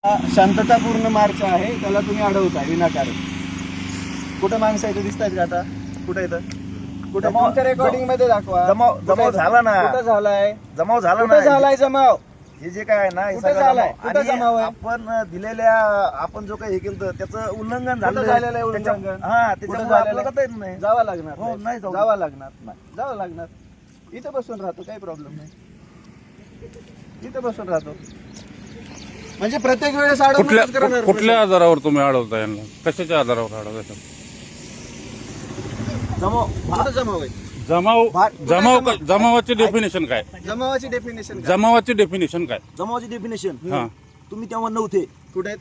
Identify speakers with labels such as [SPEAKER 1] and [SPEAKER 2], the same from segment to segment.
[SPEAKER 1] शांततापूर्ण मार्च आहे, त्याला तुम्ही अडवताय विनाकारण. कुठं माणसं इथे दिसतात का आता? कुठं येतं? कुठे? तुमच्या रेकॉर्डिंग मध्ये दाखवा.
[SPEAKER 2] जमाव झाला ना.
[SPEAKER 1] कुठं झालाय?
[SPEAKER 2] जमाव झाला
[SPEAKER 1] कुठं झालाय जमाव?
[SPEAKER 2] हे जे काय आहे ना, हे
[SPEAKER 1] कुठं
[SPEAKER 2] सगळं
[SPEAKER 1] झालाय?
[SPEAKER 2] जमाव.
[SPEAKER 1] कुठं जमाव
[SPEAKER 2] आणि
[SPEAKER 1] आहे?
[SPEAKER 2] आपण दिलेल्या आपण जो काही हे केलं त्याचं उल्लंघन
[SPEAKER 1] कुठं
[SPEAKER 2] झालं.
[SPEAKER 1] झालेलं आहे उल्लंघन?
[SPEAKER 2] हा,
[SPEAKER 1] कुठं
[SPEAKER 2] त्याच्यामुळे
[SPEAKER 1] झालेलं
[SPEAKER 2] आपल्याला
[SPEAKER 1] आहे?
[SPEAKER 2] करता येत नाही.
[SPEAKER 1] जावं लागणार.
[SPEAKER 2] हो, नाही जाऊ.
[SPEAKER 1] जावं लागणार. जावं लागणार. इथं बसून राहतो, काही प्रॉब्लेम नाही. इथं बसून राहतो. म्हणजे प्रत्येक वेळेस
[SPEAKER 3] कुठल्या आधारावर तुम्ही अडवता यांना? कशाच्या आधारावर अडवता?
[SPEAKER 2] जमाव
[SPEAKER 1] कुठं जमाव आहे?
[SPEAKER 3] जमावाची डेफिनेशन काय?
[SPEAKER 1] जमावाची डेफिनेशन
[SPEAKER 3] जमावाची डेफिनेशन काय?
[SPEAKER 2] जमावाची डेफिनेशन
[SPEAKER 3] हा
[SPEAKER 2] तुम्ही तेव्हा नव्हते.
[SPEAKER 1] कुठे आहेत?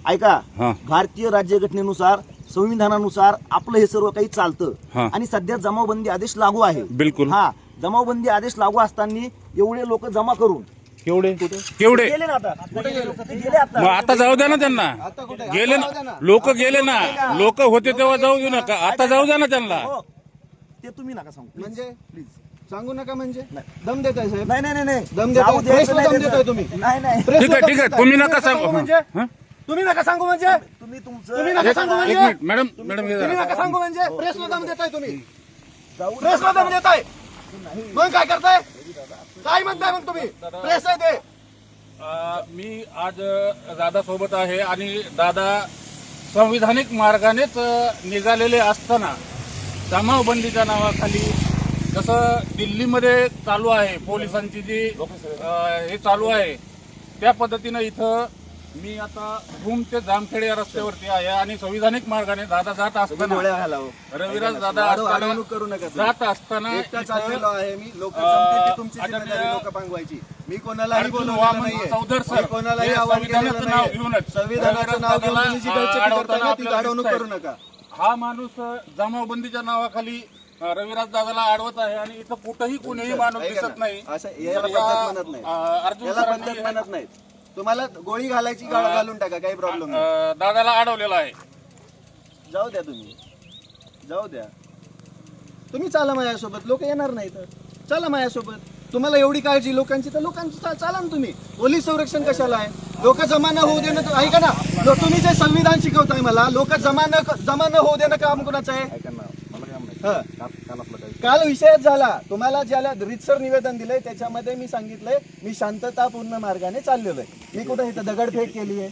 [SPEAKER 3] हा.
[SPEAKER 2] ऐका, भारतीय राज्यघटनेनुसार संविधानानुसार आपलं हे सर्व काही चालतं.
[SPEAKER 3] हा.
[SPEAKER 2] आणि सध्या जमावबंदी आदेश लागू आहे.
[SPEAKER 3] बिलकुल.
[SPEAKER 2] हा, जमावबंदी आदेश लागू असताना एवढे लोक जमा करून
[SPEAKER 3] केवढे
[SPEAKER 2] गेले ना. आता कुठे गेले? ते गेले आता.
[SPEAKER 3] मग आता जाऊ द्या ना त्यांना.
[SPEAKER 1] आता कुठे?
[SPEAKER 3] गेले
[SPEAKER 1] आता जाऊ द्या
[SPEAKER 3] ना,
[SPEAKER 1] ना.
[SPEAKER 3] लोक गेले ना. लोक होते तेव्हा जाऊ देऊ नका. आता जाऊ द्या ना त्यांना.
[SPEAKER 2] हो, ते तुम्ही नका सांगू
[SPEAKER 1] म्हणजे
[SPEAKER 2] प्लीज.
[SPEAKER 1] सांगू नका म्हणजे दम देताय साहेब.
[SPEAKER 2] नाही नाही नाही
[SPEAKER 1] दम
[SPEAKER 2] जाऊ
[SPEAKER 1] देताय.
[SPEAKER 2] द्यायचं
[SPEAKER 1] प्रेसला
[SPEAKER 2] नाही
[SPEAKER 1] दम
[SPEAKER 2] त्याचं.
[SPEAKER 1] देताय तुम्ही.
[SPEAKER 2] नाही नाही
[SPEAKER 1] प्रेसला
[SPEAKER 3] ठीक आहे
[SPEAKER 1] दम
[SPEAKER 3] ठीक आहे.
[SPEAKER 1] देताय.
[SPEAKER 3] तुम्ही नका
[SPEAKER 1] नका
[SPEAKER 3] सांगू.
[SPEAKER 1] म्हणजे
[SPEAKER 3] हा?
[SPEAKER 1] तुम्ही नका सांगू म्हणजे
[SPEAKER 2] तुम्ही
[SPEAKER 1] तुम्ही नका सांगू
[SPEAKER 3] एक
[SPEAKER 1] म्हणजे
[SPEAKER 3] मिनिट मॅडम हे
[SPEAKER 1] तुम्ही
[SPEAKER 3] जरा.
[SPEAKER 1] नका सांगू म्हणजे प्रेसला दम देताय तुम्ही.
[SPEAKER 2] जाऊ
[SPEAKER 1] प्रेसला दम देताय. मग काय करताय? काय म्हणताय मग तुम्ही? प्रेस आहे ते.
[SPEAKER 3] मी आज दादा सोबत आहे आणि दादा संविधानिक मार्गानेच निघालेले असताना जमावबंदीच्या नावाखाली जसं दिल्लीमध्ये चालू आहे पोलिसांची जी हे चालू आहे त्या पद्धतीनं इथं मी आता भूम ते जामखेड या रस्त्यावरती आहे आणि संविधानिक मार्गाने दादा जात असताना
[SPEAKER 1] डोळ्या घालावं.
[SPEAKER 3] रविराज दादा
[SPEAKER 1] अडवणूक करू नका.
[SPEAKER 3] जात असताना
[SPEAKER 1] एकटा चाललेलो आहे मी. लोक तुमची जिम्मेदारी लोक पांगवायची. मी कोणालाही
[SPEAKER 3] अर्जुन
[SPEAKER 1] बोलवलेलं
[SPEAKER 3] वामन
[SPEAKER 1] नाहीये.
[SPEAKER 3] चौधर सर
[SPEAKER 1] मी कोणालाही
[SPEAKER 3] हे
[SPEAKER 1] आवाहन
[SPEAKER 3] संविधानाचं
[SPEAKER 1] केलेलं
[SPEAKER 3] नाव
[SPEAKER 1] नाहीये.
[SPEAKER 3] घेऊनच
[SPEAKER 1] संविधानाचं नाव घेऊन तुम्ही जी गळचेपी करताय ना, ती
[SPEAKER 3] आपल्याला
[SPEAKER 1] अडवणूक
[SPEAKER 3] दिसतंय.
[SPEAKER 1] करू नका.
[SPEAKER 3] हा माणूस जमावबंदीच्या नावाखाली रविराज दादाला अडवत आहे आणि इथं कुठंही कुणीही माणूस
[SPEAKER 1] ऐका
[SPEAKER 3] दिसत
[SPEAKER 1] ना,
[SPEAKER 3] नाही.
[SPEAKER 1] असं याला पद्धत म्हणत नाही.
[SPEAKER 3] अर्जुन
[SPEAKER 1] याला पद्धत
[SPEAKER 3] सरांनी
[SPEAKER 1] म्हणत नाही. तुम्हाला गोळी घालायची घालून टाका, काही प्रॉब्लेम नाही.
[SPEAKER 3] दादाला अडवलेला आहे.
[SPEAKER 1] जाऊ द्या तुम्ही. जाऊ द्या. तुम्ही चाला माझ्यासोबत. लोक येणार नाही तर चला माझ्यासोबत. तुम्हाला एवढी काळजी लोकांची तर लोकांची चाला ना तुम्ही. पोलीस संरक्षण कशाला आहे? लोक जमा न होऊ देणं. ऐका ना, तुम्ही जे संविधान शिकवताय मला, लोक जमा न होऊ देणं काम कुणाचं आहे?
[SPEAKER 2] ऐका ना, मला काय
[SPEAKER 1] हं.
[SPEAKER 2] म्हणायचं
[SPEAKER 1] काल विषयच झाला. तुम्हाला ज्याला रितसर निवेदन दिलंय त्याच्यामध्ये मी सांगितलंय मी शांततापूर्ण मार्गाने चाललेलो आहे. मी कुठे इथं दगडफेक केली आहे?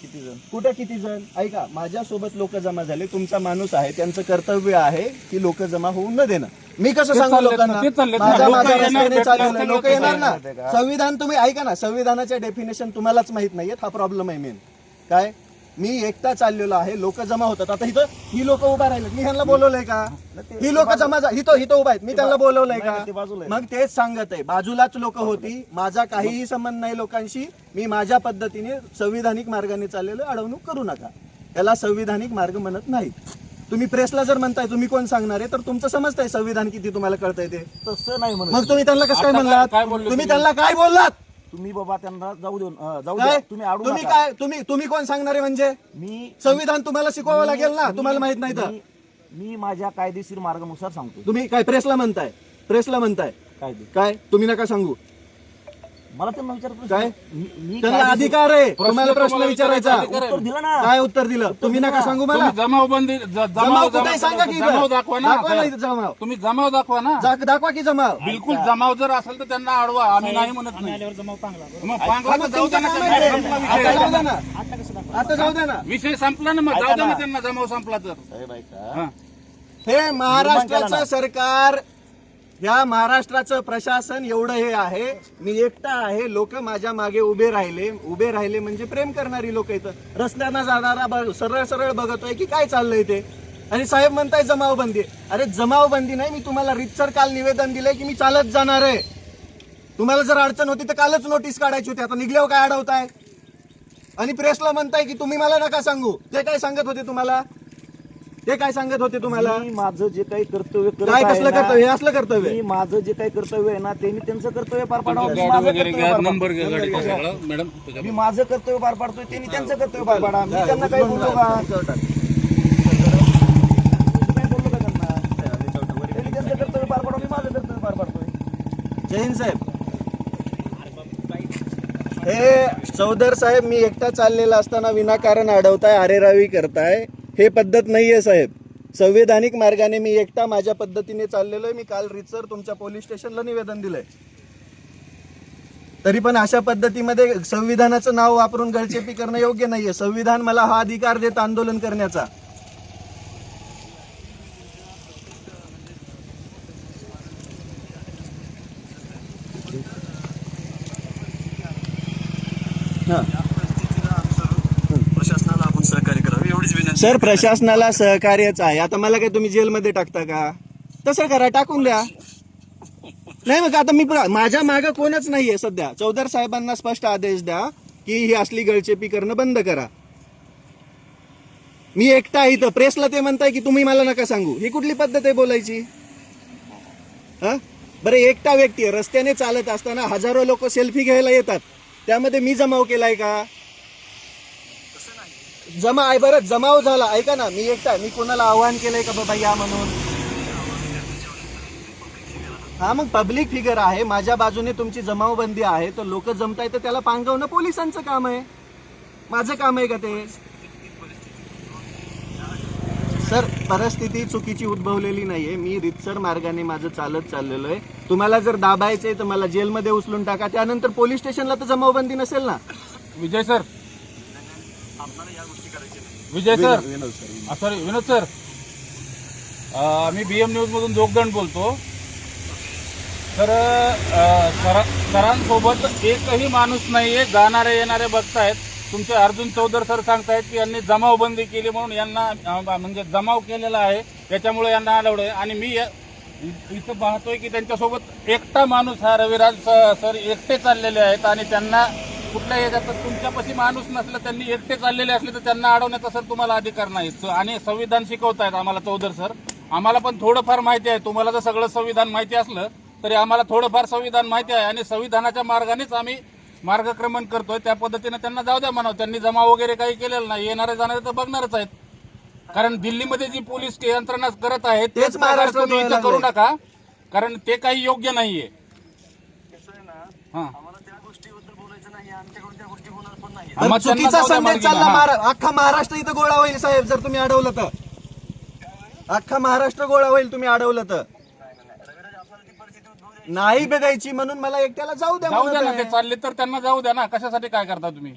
[SPEAKER 1] कुठे किती जण? ऐका, माझ्यासोबत लोक जमा झाले. तुमचा माणूस आहे, त्यांचं कर्तव्य आहे की लोक जमा होऊन न देणं. मी कसं सांगू लोकांना? माझ्या रस्त्याने चाललेलं लोक येणार ना. संविधान तुम्ही ऐका ना, संविधानाच्या डेफिनेशन तुम्हालाच माहित नाहीयेत. हा प्रॉब्लेम आहे मेन. काय? मी एकटा चाललेलो आहे, लोक जमा होतात. आता इथं ही लोक उभा राहिले, मी ह्यांना बोलवलंय का? ही लोक जमा इथं उभा आहेत, मी त्यांना बोलवलंय का? मग तेच सांगत आहे, बाजूलाच लोक होती. माझा काहीही संबंध नाही लोकांशी. मी माझ्या पद्धतीने संविधानिक मार्गाने चाललेलो. अडवणूक करू नका. त्याला संविधानिक मार्ग म्हणत नाही. तुम्ही प्रेसला जर म्हणताय, तुम्ही कोण सांगणार आहे? तर तुमचं समजतंय संविधान किती तुम्हाला कळतंय ते.
[SPEAKER 2] तसं नाही म्हणत.
[SPEAKER 1] मग तुम्ही त्यांना कसं काय
[SPEAKER 3] आता
[SPEAKER 1] म्हणलात?
[SPEAKER 3] काय बोलले
[SPEAKER 1] तुम्ही त्यांना काय बोललात?
[SPEAKER 2] तुम्ही बाबा त्यांना जाऊ
[SPEAKER 1] काय?
[SPEAKER 2] द्या. तुम्ही अडू
[SPEAKER 1] तुम्ही
[SPEAKER 2] नका.
[SPEAKER 1] काय तुम्ही कोण सांगणार आहे? म्हणजे
[SPEAKER 2] मी
[SPEAKER 1] संविधान तुम्हाला शिकवावं लागेल ना. तुम्हाला माहित नाही तर
[SPEAKER 2] मी माझ्या कायदेशीर मार्गानुसार सांगतो.
[SPEAKER 1] तुम्ही काय प्रेसला म्हणताय? काय तुम्ही नका सांगू.
[SPEAKER 2] मला त्यांना विचारतो
[SPEAKER 1] काय?
[SPEAKER 2] मी
[SPEAKER 1] त्यांना अधिकार आहे तुम्हाला प्रश्न विचारायचा.
[SPEAKER 2] उत्तर दिलं ना.
[SPEAKER 1] काय उत्तर दिलं? तुम्ही नका सांगू मला.
[SPEAKER 3] तुम्ही जमावबंदी
[SPEAKER 1] जमाव कुठे सांगा की
[SPEAKER 3] जमाव दाखवा ना.
[SPEAKER 1] दाखवा ना इथं जमाव.
[SPEAKER 3] तुम्ही जमाव दाखवा ना.
[SPEAKER 1] दाखवा की जमाव.
[SPEAKER 3] बिलकुल जमाव जर असेल तर त्यांना अडवा. आम्ही नाही म्हणत नाही. मग पांगला तर जाऊ द्या ना.
[SPEAKER 1] आता जाऊ द्या ना. आता जाऊ द्या ना.
[SPEAKER 3] विषय संपला ना. मग जाऊ द्या ना त्यांना. जमाव संपला तर हा.
[SPEAKER 1] हे महाराष्ट्राचं सरकार, या महाराष्ट्राचं प्रशासन एवढं हे आहे. मी एकटा आहे. लोक माझ्या मागे उभे राहिले म्हणजे प्रेम करणारी लोक. इथं रस्त्यानं जाणारा सरळ सरळ बघतोय की काय चाललंय ते. आणि साहेब म्हणताय जमावबंदी. अरे जमावबंदी नाही. मी तुम्हाला रितसर काल निवेदन दिलंय की मी चालत जाणार आहे. तुम्हाला जर अडचण होती तर कालच नोटीस काढायची होती. आता निघल्यावर काय अडवताय? आणि प्रेसला म्हणताय की तुम्ही मला नका सांगू. ते काय सांगत होते तुम्हाला?
[SPEAKER 2] मी माझं जे काही कर्तव्य करत
[SPEAKER 1] काय
[SPEAKER 2] आहे
[SPEAKER 1] कसलं
[SPEAKER 2] ना,
[SPEAKER 1] कर्तव्य? हे असलं कर्तव्य?
[SPEAKER 2] मी माझं जे काही कर्तव्य आहे ना, ते मी त्यांचं कर्तव्य पार पाडावं. मी
[SPEAKER 3] गाडी
[SPEAKER 2] माझं
[SPEAKER 3] वगैरे
[SPEAKER 2] कर्तव्य
[SPEAKER 3] घ्या.
[SPEAKER 2] पार
[SPEAKER 3] नंबर घ्या
[SPEAKER 2] पाडतो.
[SPEAKER 3] गाडीचा सगळा. मॅडम
[SPEAKER 2] मी माझं कर्तव्य पार पाडतोय, त्यांनी त्यांचं कर्तव्य पार पाडा. मी त्यांना काही बोललो का? मी काय बोललो का त्यांना? त्यांनी त्यांचं कर्तव्य पार पाडा, मी माझं कर्तव्य पार पाडतोय.
[SPEAKER 1] जय हिंद साहेब. हे चौधर साहेब, मी एकटा चाललेला असताना विनाकारण अडवताय, आरेरावी करताय, हे पद्धत नाहीये साहेब. संविधानिक मार्गाने मी एकटा माझ्या पद्धतीने चाललेलो आहे. मी काल रितसर तुमच्या पोलीस स्टेशनला निवेदन दिलंय. तरी पण अशा पद्धतीमध्ये संविधानाचं नाव वापरून गळचेपी करणं योग्य नाहीये. संविधान मला हा अधिकार देत आंदोलन करण्याचा.
[SPEAKER 4] प्रशासनाला आपण सहकार्य करावे एवढीच विनंती.
[SPEAKER 1] सर, प्रशासनाला सहकार्यच आहे. आता मला काय तुम्ही जेलमध्ये टाकता का? तसं करा, टाकून द्या. नाही मग आता मी माझ्या मागं कोणच नाहीये सध्या. चौधर साहेबांना स्पष्ट आदेश द्या की ही असली गळचेपी करणं बंद करा. मी एकटा इथं, प्रेसला ते म्हणताय की तुम्ही मला नका सांगू. ही कुठली पद्धत आहे बोलायची? हा, बरं, एकटा व्यक्ती आहे, रस्त्याने चालत असताना हजारो लोक सेल्फी घ्यायला येतात, त्यामध्ये मी जमाव केलाय का? जमा आहे, बरं जमाव झाला, ऐका ना, मी एकटा, मी कोणाला आव्हान केलंय का बाबा या म्हणून? हा, मग पब्लिक फिगर आहे, माझ्या बाजूने तुमची जमावबंदी आहे, तर लोक जमताय तर त्याला पांगवणं पोलिसांचं काम आहे. माझं काम आहे का ते? सर, परिस्थिती चुकीची उद्भवलेली नाहीये. मी रितसर मार्गाने माझं चालत चाललेलो आहे. तुम्हाला जर दाबायचंय तर मला जेलमध्ये उचलून टाका, त्यानंतर पोलीस स्टेशनला तर जमावबंदी नसेल ना.
[SPEAKER 3] विजय सर, सॉरी विनोद सर, मी BM न्यूज मधून जोगदंड बोलतो. तर सरांसोबत एकही माणूस नाहीये, जाणारे येणारे बघतायत. तुमचे अर्जुन चौधर सर सांगतायत की यांनी जमावबंदी केली म्हणून यांना म्हणजे जमाव केलेला आहे, त्याच्यामुळे यांना अलाउड आहे. आणि मी इथं पाहतोय की त्यांच्यासोबत एकटा माणूस हा रविराज सर एकटे चाललेले आहेत आणि त्यांना कुठल्याही याच्यात तुमच्यापाशी माणूस नसलं, त्यांनी एकटे चाललेले असले तर त्यांना अडवण्याचा सर तुम्हाला अधिकार नाही. आणि संविधान शिकवतायत आम्हाला चौधर सर. आम्हाला पण थोडंफार माहिती आहे. तुम्हाला जर सगळं संविधान माहिती असलं तरी आम्हाला थोडंफार संविधान माहिती आहे आणि संविधानाच्या मार्गानेच आम्ही मार्गक्रमण करतोय. त्या पद्धतीने त्यांना जाऊ द्या म्हणावं. त्यांनी जमा वगैरे काही केलेलं नाही. येणारे जाणारे तर बघणारच आहेत. कारण दिल्लीमध्ये जी पोलीस यंत्रणा करत आहे तेच महाराष्ट्रात तुम्ही इथं करू नका, कारण ते काही योग्य नाहीये.
[SPEAKER 1] चुकीचा संदेश चालला, अख्खा महाराष्ट्र इथं गोळा होईल साहेब जर तुम्ही अडवलं तर. अख्खा महाराष्ट्र गोळा होईल तुम्ही अडवलं तर. नाही बघायची म्हणून मला एकट्याला जाऊ द्या.
[SPEAKER 3] जाऊ द्या ना, ते चालले तर त्यांना जाऊ द्या ना. कशासाठी काय करता तुम्ही?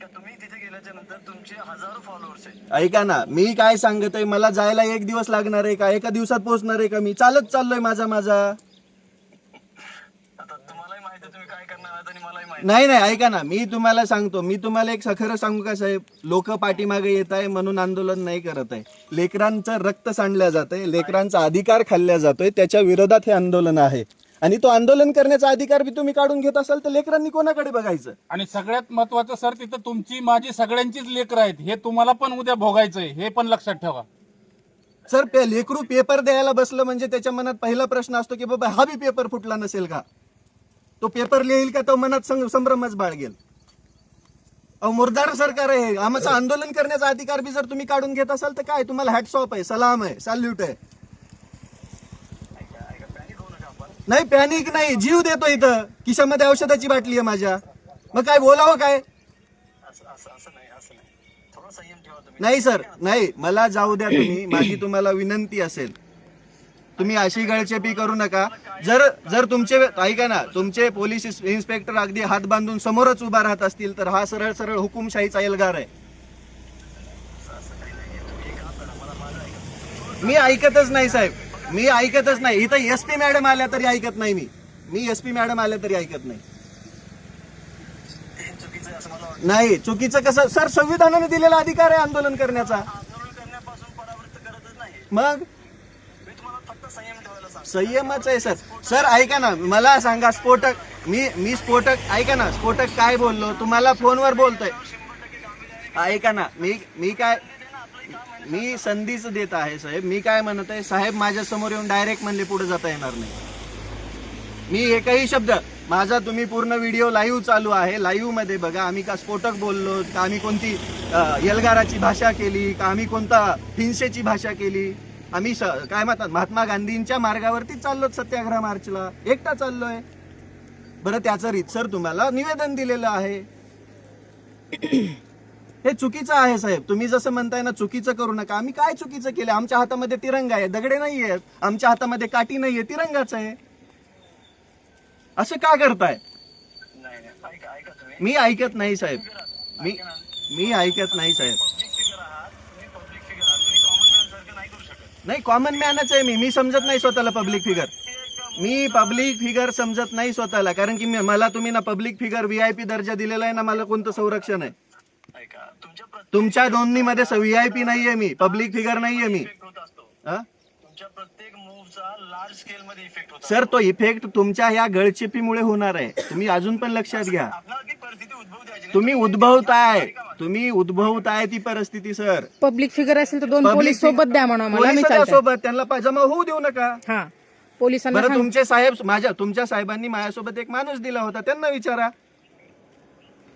[SPEAKER 4] तुम्ही तिथे गेल्याच्या नंतर तुमचे हजारो फॉलोअर्स आहेत.
[SPEAKER 1] ऐका ना, मी काय सांगत आहे, मला जायला 1 दिवस लागणार आहे का? एका दिवसात पोहोचणार आहे का? मी चालत चाललोय माझा.
[SPEAKER 4] आता तुम्हालाही माहिती आहे तुम्ही काय करणार आहात आणि मलाही माहिती.
[SPEAKER 1] नाही, ऐका ना, मी तुम्हाला सांगतो, मी तुम्हाला एक खरं सांगू का साहेब, लोक पाठीमागे येत आहे म्हणून आंदोलन नाही करत आहे. लेकरांचं रक्त सांडलं जात आहे, लेकरांचा अधिकार खाल्ला जातोय, त्याच्या विरोधात हे आंदोलन आहे. आणि तो आंदोलन करण्याचा अधिकार बी तुम्ही काढून घेत असाल तर लेकरांनी कोणाकडे बघायचं?
[SPEAKER 3] आणि सगळ्यात महत्वाचं सर, तिथं तुमची माझी सगळ्यांचीच लेकरं आहेत. हे तुम्हाला पण उद्या भोगायचंय, हे पण लक्षात ठेवा.
[SPEAKER 1] सर, लेकरू पेपर द्यायला बसलं म्हणजे त्याच्या मनात पहिला प्रश्न असतो की बाबा हा बी पेपर फुटला नसेल का? तो पेपर लिहिल का? तो मनात संभ्रमच बाळगेल. मुर्दार सरकार आहे. आमचं आंदोलन करण्याचा अधिकार बी जर तुम्ही काढून घेत असाल तर काय, तुम्हाला हॅट्स ऑफ आहे, सलाम आहे, सॅल्यूट आहे. नाही, पॅनिक नाही, जीव देतो इथं. खिशामध्ये औषधाची बाटली आहे माझ्या. मग काय बोलावं काय? नाही सर, नाही, मला जाऊ द्या तुम्ही. माझी तुम्हाला विनंती असेल, तुम्ही अशी गळचेपी करू नका. जर तुमचे, ऐका ना, तुमचे पोलीस इन्स्पेक्टर अगदी हात बांधून समोरच उभा राहत असतील तर हा सरळ सरळ हुकुमशाहीचा एल्गार आहे. मी ऐकतच नाही साहेब, मी ऐकतच नाही. इथं SP मॅडम आल्या तरी ऐकत नाही. मी SP मॅडम आल्या तरी ऐकत नाही. नाही, चुकीचं कसं सर? संविधानाने दिलेला अधिकार आहे आंदोलन करण्याचा.
[SPEAKER 4] आंदोलन करण्यापासून परावृत्त करतच नाही.
[SPEAKER 1] मग
[SPEAKER 4] मी तुम्हाला फक्त संयम ठेवायला सांगतो.
[SPEAKER 1] संयमच आहे सर. सर ऐका ना, मला सांगा, स्फोटक, मी स्फोटक, ऐका ना, स्फोटक काय बोललो? तुम्हाला फोनवर बोलतोय. ऐका ना, मी संधीच देत आहे साहेब. मी काय म्हणत आहे साहेब, माझ्या समोर येऊन डायरेक्ट म्हणले पुढे जाता येणार नाही. मी एकही शब्द माझा, तुम्ही पूर्ण व्हिडिओ लाईव्ह चालू आहे, लाईव्ह मध्ये बघा. आम्ही का स्फोटक बोललो का? आम्ही कोणती एल्गाराची भाषा केली का? आम्ही कोणता हिंसेची भाषा केली? आम्ही काय म्हणतात, महात्मा गांधींच्या मार्गावरती चाललो सत्याग्रह मार्चला. एकटा चाललोय. बरं त्याचं रीतसर तुम्हाला निवेदन दिलेलं आहे. हे चुकीचं आहे साहेब. तुम्ही जसं म्हणताय ना चुकीचं करू नका. आम्ही काय चुकीचं केलं? आमच्या हातामध्ये तिरंगा आहे, दगडे नाही आहेत. आमच्या हातामध्ये काठी नाहीये, तिरंगाच आहे. असं का करताय?
[SPEAKER 4] नाही ऐका ऐका तुम्ही
[SPEAKER 1] मी ऐकत नाही साहेब. मी ऐकत नाही साहेब.
[SPEAKER 4] पब्लिक फिगर आहात, तुम्ही पब्लिक फिगर आहात, तुम्ही कॉमन मॅन सारखं नाही करू शकत.
[SPEAKER 1] नाही कॉमन मॅनच आहे मी समजत नाही स्वतःला पब्लिक फिगर. मी पब्लिक फिगर समजत नाही स्वतःला, कारण की मला तुम्ही ना पब्लिक फिगर VIP दर्जा दिलेला आहे ना, मला कोणतं संरक्षण आहे?
[SPEAKER 4] ऐका
[SPEAKER 1] तुमच्या दोन्हीमध्ये VIP नाहीये, मी पब्लिक फिगर नाहीये मी.
[SPEAKER 4] इफेक्ट होत असतो.
[SPEAKER 1] हा?
[SPEAKER 4] तुमच्या प्रत्येक मूव्हचा लार्ज स्केल मध्ये इफेक्ट होतो.
[SPEAKER 1] सर तो इफेक्ट तुमच्या ह्या गळचेपीमुळे होणार आहे. तुम्ही अजून पण लक्षात घ्या.
[SPEAKER 4] आपल्याला ती परिस्थिती उद्भवू द्यायची नाही.
[SPEAKER 1] तुम्ही उद्भवताय ती परिस्थिती सर.
[SPEAKER 5] पब्लिक फिगर असेल तर 2 पोलीस सोबत द्या म्हणा मला, मी
[SPEAKER 1] पोलिसांच्या
[SPEAKER 5] चालते.
[SPEAKER 1] सोबत त्यांना जमा होऊ देऊ नका.
[SPEAKER 5] हा, पोलिसांना
[SPEAKER 1] बरं
[SPEAKER 5] सांग.
[SPEAKER 1] तुमचे साहेब तुमच्या साहेबांनी माझ्यासोबत एक माणूस दिला होता, त्यांना विचारा.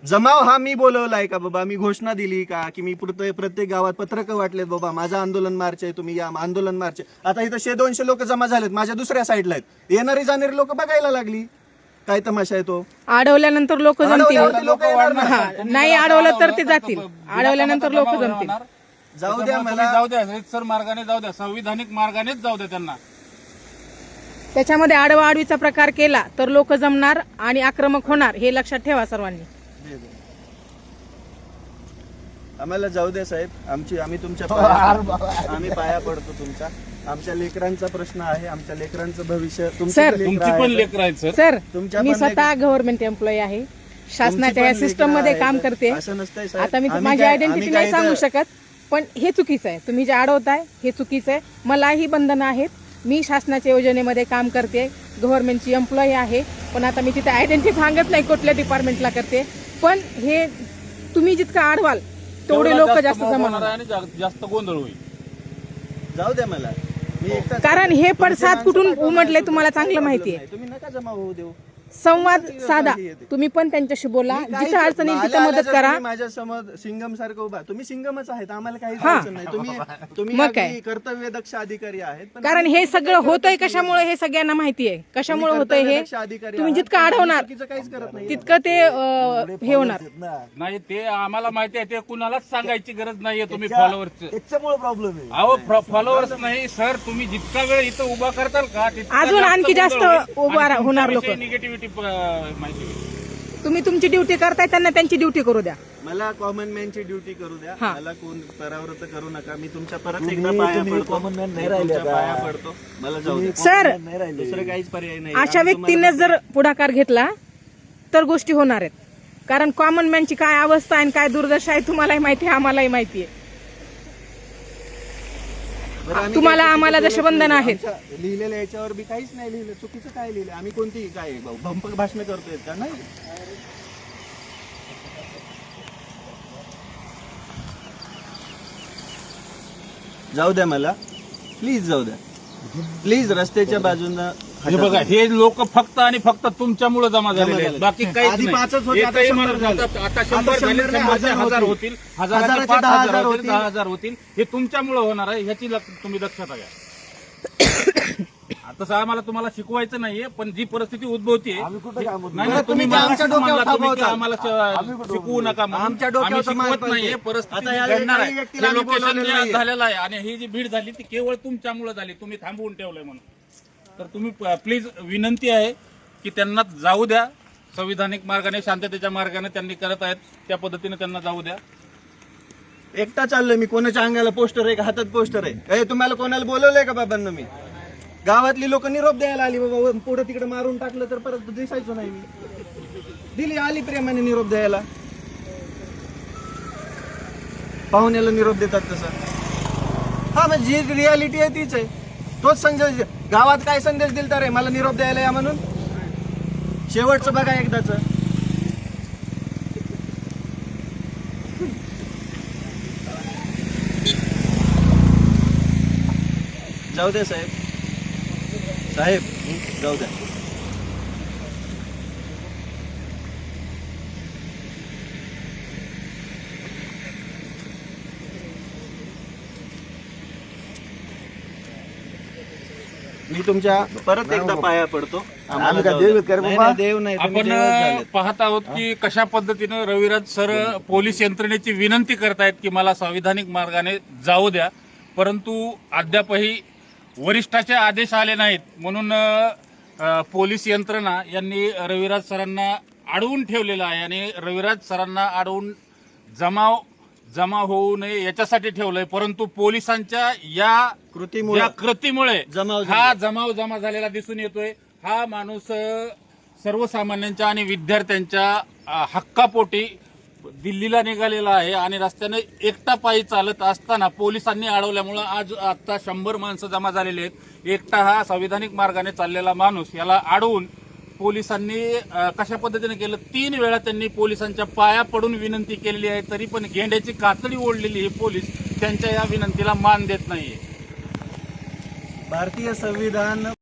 [SPEAKER 1] जमाव हा मी बोलवलाय का बाबा? मी घोषणा दिली का की मी प्रत्येक गावात पत्रक वाटलेत बाबा माझा आंदोलन मार्च आहे, तुम्ही या आंदोलन मार्च आहे. आता इथं 100-200 लोक जमा झालेत, माझ्या दुसऱ्या साईडला आहेत. येणारी जाणारी लोक बघायला लागली. काय तमाशा आहे तो?
[SPEAKER 5] अडवल्यानंतर लोक
[SPEAKER 1] अडवल्यावरती
[SPEAKER 5] जमतील.
[SPEAKER 1] लोक येणार नाही.
[SPEAKER 5] हा, नाही अडवलं तर ते जातील. अडवल्यानंतर लोक जमतील.
[SPEAKER 1] जाऊ द्या
[SPEAKER 3] तुम्ही
[SPEAKER 1] मला.
[SPEAKER 3] जाऊ द्या, रीतसर मार्गाने जाऊ द्या, संविधानिक मार्गानेच जाऊ द्या त्यांना.
[SPEAKER 5] त्याच्यामध्ये आडवाआडवीचा प्रकार केला तर लोक जमणार आणि आक्रमक होणार, हे लक्षात ठेवा सर्वांनी.
[SPEAKER 1] आम्हाला जाऊ द्या साहेब. आम्ही तुमच्या आम्ही पाया पडतो तुमच्या. आमच्या लेकरांचा प्रश्न आहे, आमच्या लेकरांचं भविष्य.
[SPEAKER 5] सर,
[SPEAKER 3] तुमची पण लेकर आहेत सर.
[SPEAKER 5] सर,
[SPEAKER 1] तुमच्या
[SPEAKER 5] मी
[SPEAKER 1] पण
[SPEAKER 5] स्वतः गव्हर्नमेंट एम्प्लॉई आहे, शासनाच्या या सिस्टम मध्ये काम करते.
[SPEAKER 1] असं नसतंय साहेब.
[SPEAKER 5] आता मी
[SPEAKER 1] आम्ही
[SPEAKER 5] माझी
[SPEAKER 1] काय-
[SPEAKER 5] आयडेंटिटी
[SPEAKER 1] आम्ही
[SPEAKER 5] नाही
[SPEAKER 1] काय
[SPEAKER 5] सांगू
[SPEAKER 1] इथं-
[SPEAKER 5] शकत, पण हे चुकीचं आहे. तुम्ही जे अडवताय हे चुकीचं आहे. मलाही बंधनं आहेत. मी शासनाच्या योजनेमध्ये काम करते, गव्हर्नमेंटची एम्प्लॉई आहे. पण आता मी तिथे आयडेंटिटी सांगत नाही कुठल्या डिपार्टमेंटला करते. पण हे तुम्ही जितकं अडवाल तेवढे लोक जास्त
[SPEAKER 3] मोह
[SPEAKER 5] जमा
[SPEAKER 3] होणार आहे
[SPEAKER 5] होणार.
[SPEAKER 3] आणि जास्त गोंधळ होईल.
[SPEAKER 1] जाऊ द्या मला. मी एकटाच-
[SPEAKER 5] कारण हे
[SPEAKER 1] तुमचे
[SPEAKER 5] पडसाद
[SPEAKER 1] माणसं
[SPEAKER 5] कुठून
[SPEAKER 1] पाठवा,
[SPEAKER 5] उमटले
[SPEAKER 1] माझ्यासोबत
[SPEAKER 5] तुम्हाला
[SPEAKER 1] काही
[SPEAKER 5] चांगलं
[SPEAKER 1] problem
[SPEAKER 5] माहिती आहे.
[SPEAKER 1] नाही. तुम्ही नका जमा होऊ देऊ.
[SPEAKER 5] संवाद
[SPEAKER 1] किती
[SPEAKER 5] साधा.
[SPEAKER 1] काही येते.
[SPEAKER 5] तुम्ही पण त्यांच्याशी बोला,
[SPEAKER 1] मी काहीच-
[SPEAKER 5] जिथं अडचण येईल तिथं
[SPEAKER 1] मला
[SPEAKER 5] मदत
[SPEAKER 1] जर
[SPEAKER 5] करा.
[SPEAKER 1] तुम्ही माझ्या समोर सिंगम सारखं उभा, तुम्ही सिंगमच आहेत, आम्हाला काहीच
[SPEAKER 5] हा.
[SPEAKER 1] अडचण नाही. तुम्ही
[SPEAKER 5] मग काय?
[SPEAKER 1] अगदी कर्तव्य दक्ष अधिकारी आहेत. पण
[SPEAKER 5] कारण
[SPEAKER 1] आम्ही
[SPEAKER 5] हे
[SPEAKER 1] तुमचं
[SPEAKER 5] सगळं
[SPEAKER 1] काही
[SPEAKER 5] होतंय
[SPEAKER 1] करत
[SPEAKER 5] कशामुळे
[SPEAKER 1] नाही.
[SPEAKER 5] हे सगळ्यांना माहिती आहे. कशामुळे
[SPEAKER 1] तुम्ही
[SPEAKER 5] होतंय हे
[SPEAKER 1] कर्तव्यदक्ष अधिकारी
[SPEAKER 5] तुम्ही
[SPEAKER 1] आहात,
[SPEAKER 5] जितकं
[SPEAKER 1] पण आम्ही
[SPEAKER 5] अडवणार
[SPEAKER 1] चुकीचं काहीच करत नाही.
[SPEAKER 5] तितकं ते हे होणार.
[SPEAKER 3] नाही ते आम्हाला माहिती आहे, ते कुणालाच सांगायची गरज नाहीये. तुम्ही फॉलोअर्स
[SPEAKER 2] त्याच्यामुळे प्रॉब्लेम आहे.
[SPEAKER 3] अहो फॉलोअर्स नाही सर, तुम्ही जितका वेळ इथं उभा करताल का तितका
[SPEAKER 5] अजून आणखी जास्त
[SPEAKER 3] गोंधळ होईल.
[SPEAKER 5] उभा
[SPEAKER 3] आणि
[SPEAKER 5] होणार
[SPEAKER 3] तुमच्याविषयी
[SPEAKER 5] लोकं.
[SPEAKER 3] निगेटिव्हिटी माहिती होईल.
[SPEAKER 5] तुम्ही तुमची ड्युटी करताय, त्यांना त्यांची ड्युटी करू द्या.
[SPEAKER 1] मला कॉमन मॅनची ड्युटी करू द्या.
[SPEAKER 5] हा.
[SPEAKER 1] मला कोण परावृत्त करू नका. मी तुमच्या परत
[SPEAKER 2] तुम्ही-
[SPEAKER 1] एकदा पाया
[SPEAKER 2] तुम्ही
[SPEAKER 1] पडतो.
[SPEAKER 2] common man नाही
[SPEAKER 1] मी
[SPEAKER 2] राहिले
[SPEAKER 1] तुमच्या
[SPEAKER 2] आता.
[SPEAKER 1] पाया पडतो. मला जाऊ द्या.
[SPEAKER 5] सर,
[SPEAKER 2] नाही राहिले.
[SPEAKER 1] दुसरं काहीच पर्याय नाही.
[SPEAKER 5] अशा
[SPEAKER 1] आम्ही
[SPEAKER 5] व्यक्तीने
[SPEAKER 1] तुम्हाला-
[SPEAKER 5] जर पुढाकार घेतला तर गोष्टी होणार आहेत. कारण कॉमन मॅनची काय अवस्था आहे आणि काय दुर्दशा आहे तुम्हालाही माहिती आहे, आम्हालाही माहिती आहे.
[SPEAKER 1] बरं, आम्ही
[SPEAKER 5] तुम्हाला
[SPEAKER 1] काही
[SPEAKER 5] आम्हाला
[SPEAKER 1] चुकीचं
[SPEAKER 5] जसे
[SPEAKER 1] बोलत
[SPEAKER 5] बंधनं
[SPEAKER 1] नाही.
[SPEAKER 5] आहेत.
[SPEAKER 1] आमच्या लिहिलेल्या याच्यावर बी काहीच नाही लिहिलं. चुकीचं काय लिहिलं? आम्ही कोणती काय भंपक भाषण करतोय का? नाही. जाऊ द्या मला. प्लीज जाऊ द्या. प्लीज रस्त्याच्या बाजूनं
[SPEAKER 3] हे बघा, हे लोक फक्त आणि फक्त तुमच्यामुळे जमा झालेले आहेत. बाकी काहीच
[SPEAKER 1] आधी
[SPEAKER 3] नाही.
[SPEAKER 1] 5च होते, आता
[SPEAKER 3] एकही
[SPEAKER 1] 100
[SPEAKER 3] माणूस
[SPEAKER 1] झाले.
[SPEAKER 3] आता
[SPEAKER 1] आता
[SPEAKER 3] 100 झाले,
[SPEAKER 1] 100 नाही,
[SPEAKER 3] 100चे
[SPEAKER 1] 1000
[SPEAKER 3] हजार
[SPEAKER 1] होतील.
[SPEAKER 3] होतील, हजाराचे
[SPEAKER 1] हजाराचे
[SPEAKER 3] 5,000
[SPEAKER 1] 10,000
[SPEAKER 3] होतील,
[SPEAKER 1] होतील.
[SPEAKER 3] 10,000 होतील. हे तुमच्यामुळे होणार आहे, ह्याची तुम्ही लक्षात घ्या. तसं आम्हाला तुम्हाला शिकवायचं नाहीये, पण जी परिस्थिती उद्भवते
[SPEAKER 2] आम्ही कुठं काम होत
[SPEAKER 3] नाही,
[SPEAKER 1] बरं,
[SPEAKER 3] नाही,
[SPEAKER 1] तुम्ही
[SPEAKER 3] तुम्ही
[SPEAKER 1] ते आमच्या
[SPEAKER 3] म्हणला
[SPEAKER 1] डोक्यावर
[SPEAKER 3] तुम्ही की
[SPEAKER 1] थांबवता.
[SPEAKER 3] आम्हाला शिकवू नका म्हणून.
[SPEAKER 1] आमच्या डोक्यावर
[SPEAKER 3] आम्ही
[SPEAKER 1] तर मार
[SPEAKER 3] शिकवत
[SPEAKER 1] पडते.
[SPEAKER 3] नाहीये,
[SPEAKER 1] आता
[SPEAKER 3] परिस्थिती
[SPEAKER 1] या
[SPEAKER 3] घडणार
[SPEAKER 1] एकाही
[SPEAKER 3] आहे.
[SPEAKER 1] व्यक्तीला
[SPEAKER 3] हे
[SPEAKER 1] आम्ही
[SPEAKER 3] लोकेशन
[SPEAKER 1] बोलवलेलं
[SPEAKER 3] जे
[SPEAKER 1] नाहीये.
[SPEAKER 3] झालेलं आहे आणि ही जी भीड झाली ती केवळ तुमच्यामुळे झाली. तुम्ही थांबवून ठेवलंय म्हणून. तर तुम्ही प्लीज विनंती आहे की त्यांना जाऊ द्या. संविधानिक मार्गाने, शांततेच्या मार्गाने त्यांनी करत आहेत त्या पद्धतीने त्यांना जाऊ द्या.
[SPEAKER 1] एकटा चाललोय मी. कोणाच्या अंगाला पोस्टर आहे का हातात पोस्टर आहे? तुम्हाला कोणाला बोलवलंय का बाबांना? मी गावातली लोक निरोप द्यायला आली. बाबा पुढे तिकडे मारून टाकलं तर परत दिसायचो नाही. मी दिली, आली प्रेमाने निरोप द्यायला. पाहुण्याला निरोप देतात तसं. हा म्हणजे जी रियालिटी आहे तीच आहे. तोच संदेश गावात काय संदेश दिलता रे मला निरोप द्यायला या म्हणून? शेवटचं बघा एकदाच. जाऊ द्या साहेब. साहेब जाऊ द्या. मी तुमच्या परत एकदा पाया पडतो.
[SPEAKER 2] आम्ही काय देव आहेत का रे
[SPEAKER 1] नाही,
[SPEAKER 2] बाबा?
[SPEAKER 1] नाही, देव नाही तुम्ही
[SPEAKER 3] आपण
[SPEAKER 1] देवच झालेत.
[SPEAKER 3] पाहत आहोत की कशा पद्धतीनं रविराज सर पोलीस यंत्रणेची विनंती करतायत की मला संविधानिक मार्गाने जाऊ द्या, परंतु अद्यापही वरिष्ठाचे आदेश आले नाहीत. म्हणून पोलीस यंत्रणा यांनी रविराज सरांना अडवून ठेवलेलं आहे आणि रविराज सरांना अडवून जमा होऊ नये याच्यासाठी ठेवलंय. परंतु पोलिसांच्या या कृतीमुळे
[SPEAKER 1] जमाव
[SPEAKER 3] हा जमाव जमा झालेला दिसून येतोय. हा माणूस सर्वसामान्यांच्या आणि विद्यार्थ्यांच्या हक्कापोटी दिल्लीला निघालेला आहे आणि रस्त्याने एकटा पायी चालत असताना पोलिसांनी अडवल्यामुळं आज आता 100 माणसं जमा झालेली आहेत. एकटा हा संविधानिक मार्गाने चाललेला माणूस याला अडवून पोलिसांनी कशा पद्धतीने केलं, 3 वेळा त्यांनी पोलिसांच्या पाया पडून विनंती केलेली आहे, तरी पण गेंड्याची कातडी ओढलेली हे पोलीस त्यांच्या या विनंतीला मान देत नाहीये.
[SPEAKER 1] भारतीय संविधान